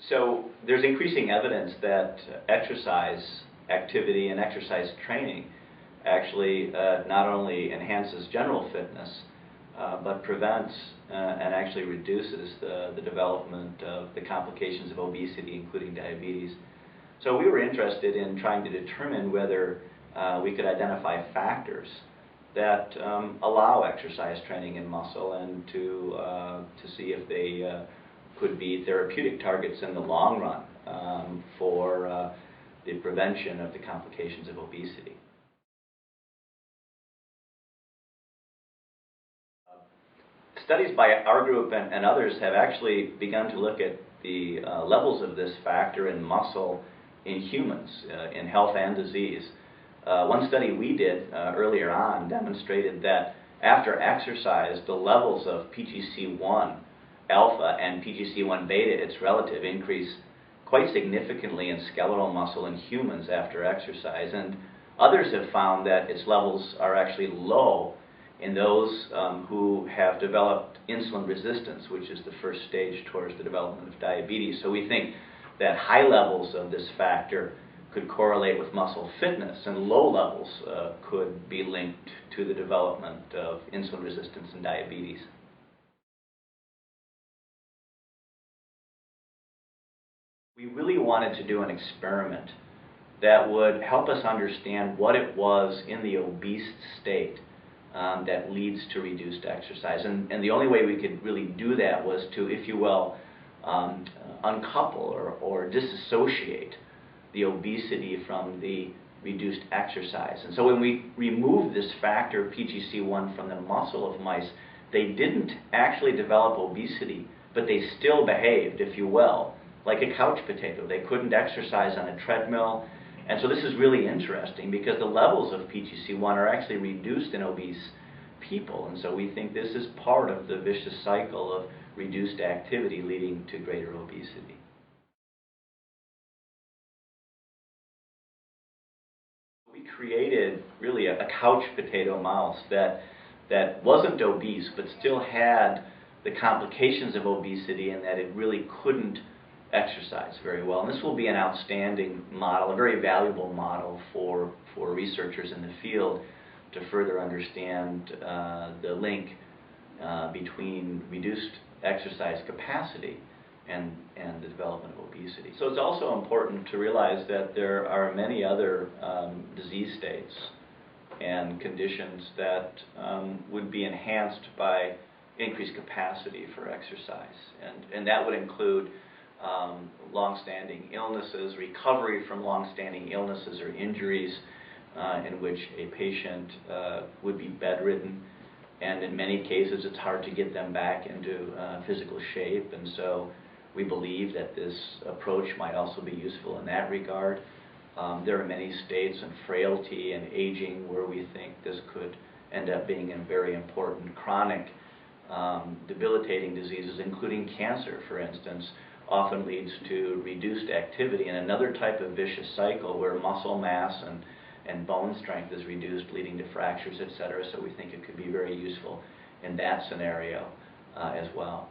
So there's increasing evidence that exercise activity and exercise training actually not only enhances general fitness, but prevents and actually reduces the development of the complications of obesity, including diabetes. So we were interested in trying to determine whether we could identify factors that allow exercise training in muscle, and to see if they could be therapeutic targets in the long run for the prevention of the complications of obesity. Studies by our group and others have actually begun to look at the levels of this factor in muscle in humans, in health and disease. One study we did earlier on demonstrated that after exercise, the levels of PGC1 alpha and PGC1 beta, its relative, increase quite significantly in skeletal muscle in humans after exercise. And others have found that its levels are actually low in those who have developed insulin resistance, which is the first stage towards the development of diabetes. So we think that high levels of this factor could correlate with muscle fitness, and low levels could be linked to the development of insulin resistance and diabetes. We really wanted to do an experiment that would help us understand what it was in the obese state that leads to reduced exercise. And the only way we could really do that was to, if you will, uncouple or disassociate the obesity from the reduced exercise. And so when we removed this factor, PGC1, from the muscle of mice, they didn't actually develop obesity, but they still behaved, if you will, like a couch potato. They couldn't exercise on a treadmill. And so this is really interesting because the levels of PGC1 are actually reduced in obese people. And so we think this is part of the vicious cycle of reduced activity leading to greater obesity. We created really a couch potato mouse that wasn't obese but still had the complications of obesity, in that it really couldn't exercise very well. And this will be an outstanding model, a very valuable model for researchers in the field to further understand the link between reduced exercise capacity and the development of obesity. So it's also important to realize that there are many other disease states and conditions that would be enhanced by increased capacity for exercise. And that would include long-standing illnesses, recovery from long-standing illnesses or injuries in which a patient would be bedridden, and in many cases it's hard to get them back into physical shape. And so we believe that this approach might also be useful in that regard. There are many states in frailty and aging where we think this could end up being a very important chronic debilitating diseases, including cancer, for instance, often leads to reduced activity, and another type of vicious cycle where muscle mass and bone strength is reduced, leading to fractures, etc. So we think it could be very useful in that scenario as well.